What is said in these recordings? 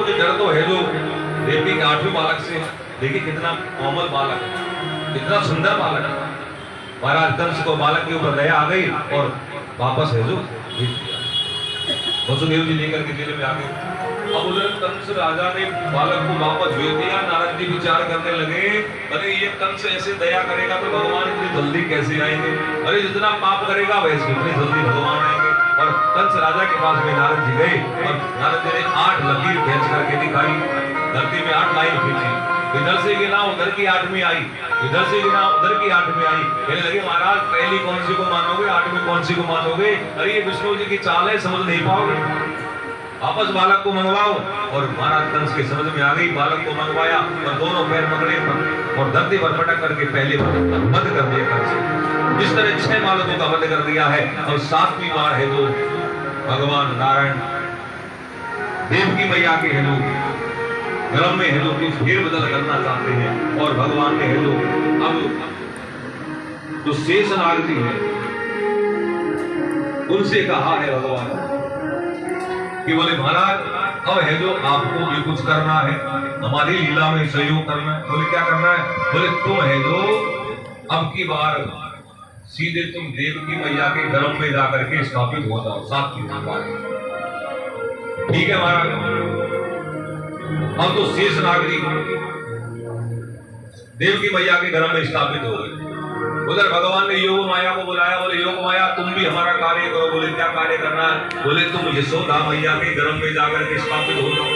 मुझे डर तो है जो देवी के 8वें बालक से। देखिए कितना कोमल बालक है, कितना सुंदर बालक है। महाराज कंस को बालक के ऊपर दया आ गई और वापस है जो वसुदेव जी लेकर के जेल में आ गए। अब उधर कंस राजा ने बालक को वापस भेज दिया। नारद जी विचार करने लगे, अरे ये कंस ऐसे दया करेगा तो भगवान इतनी जल्दी कैसे आएंगे? अरे जितना पाप करेगा वैसे उतनी जल्दी भगवान आएंगे। और कंस राजा के पास में नारद जी गए और नारद जी ने 8 लकीर खींच करके दिखाई। धरती में 8 लाइन खींची, इधर से गिना उधर की 8वीं आई, इधर से गिना उधर की 8वीं आई। कहने लगे महाराज पहली कौन सी को मानोगे, 8वीं कौन सी को मानोगे? अरे ये विष्णु जी की चाल है, समझ नहीं पाओगे। वापस बालक को मंगवाओ। और महाराज कंस के समझ में आ गई, बालक को मंगवाया और दोनों पैर पकड़े और धरती पर पटक करके पहले वध कर दिया कंस। इस तरह 6 बालकों का वध कर दिया है। और 7वीं बार है जो भगवान नारायण देवकी मैया के है जो गर्भ में है जो कुछ फेर बदल करना चाहते हैं। और भगवान ने है जो अब जो शेष नाग जी है उनसे कहा है भगवान कि बोले महाराज अब है जो आपको भी कुछ करना है, हमारी लीला में सहयोग करना है। बोले क्या करना है? बोले तुम है जो अब की बार सीधे तुम देवकी मैया के गर्भ में जाकर के स्थापित हो जाओ। 7वीं बार ठीक है महाराज। अब तो शेष नागरिक देवकी मैया के गर्भ में स्थापित हो गए। उधर भगवान ने योग माया को बुलाया। बोले योग माया तुम भी हमारा कार्य करो। बोले क्या कार्य करना है? बोले तुम यशोदा मैया के गर्भ में जाकर के स्थापित हो जाओ।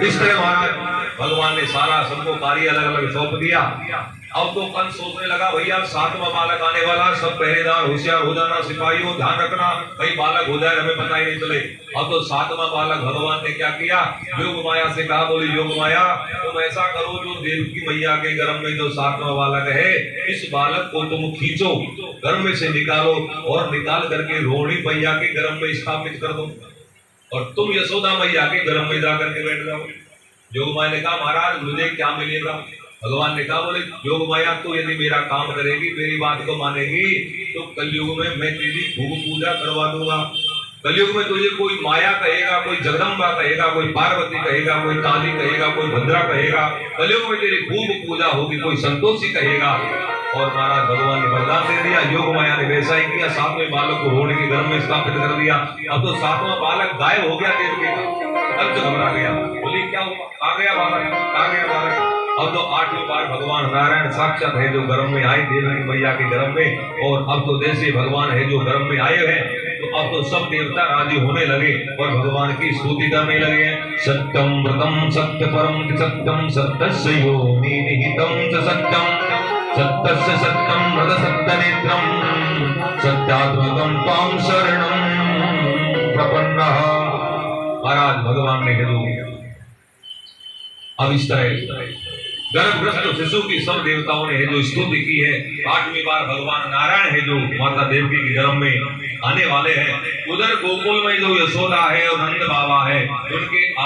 इस तरह महाराज भगवान ने सारा सबको कार्य अलग अलग सौंप दिया। अब तो कंस सोचने लगा भैया 7वां बालक आने वाला, सब पहरेदार होशियार हो जाना, सिपाहियों ध्यान रखना, कहीं बालक हो जाए हमें पता ही नहीं चले। अब तो 7वां बालक भगवान ने क्या किया, योग माया से कहा बोले योग माया तुम ऐसा करो जो देवकी मैया के गर्भ में जो 7वां बालक है इस बालक को तुम खींचो, गर्भ में से निकालो और निकाल करके रोहिणी मैया के गर्भ में स्थापित कर दो और तुम यशोदा मैया के गर्भ में जाकर के बैठ जाओ। योग माया ने कहा महाराज मुझे क्या मिलेगा? भगवान ने कहा बोले योग माया तो यदि मेरा काम करेगी, मेरी बात को मानेगी तो कलयुग में मैं तेरी भूग पूजा करवा दूंगा। कलयुग में तुझे कोई माया कहेगा, कोई जगदम्बा कहेगा, कोई पार्वती कहेगा, कोई काली कहेगा, कोई भद्रा कहेगा। कलयुग में तेरी भूग पूजा होगी, कोई संतोषी कहेगा। और महाराज भगवान ने वरदान दे दिया। योग माया ने वैसा ही किया, 7वें बालक को रोहिणी के गर्भ में स्थापित कर दिया। अब तो 7वां बालक गायब हो गया देवकी का। अब तो घबरा गया, बोली क्या हुआ? आ गया बालक, आ गया बालक। अब तो 8वीं बार भगवान नारायण साक्षात है जो गर्भ में आए देवकी मैया के गर्भ में। और अब तो जैसे भगवान है जो गर्भ में आए हैं तो अब तो सब देवता राजी होने लगे और भगवान की स्तुति करने लगे हैं। सत्यम व्रतम सत्य परम सत्यम सत्यस्य योनि निहितम च सत्यम सत्यस्य सत्यम व्रत सत्य नेत्रम सत्यात्मकम त्वां शरणं प्रपन्नः। महाराज भगवान ने कहा अब इस तरह गर्भग्रस्त शिशु की सब देवताओं ने है जो स्तुति की है। 8वीं बार भगवान नारायण है जो माता देवकी के गर्भ में आने वाले हैं। उधर गोकुल में जो यशोदा है और नंद बाबा है उनके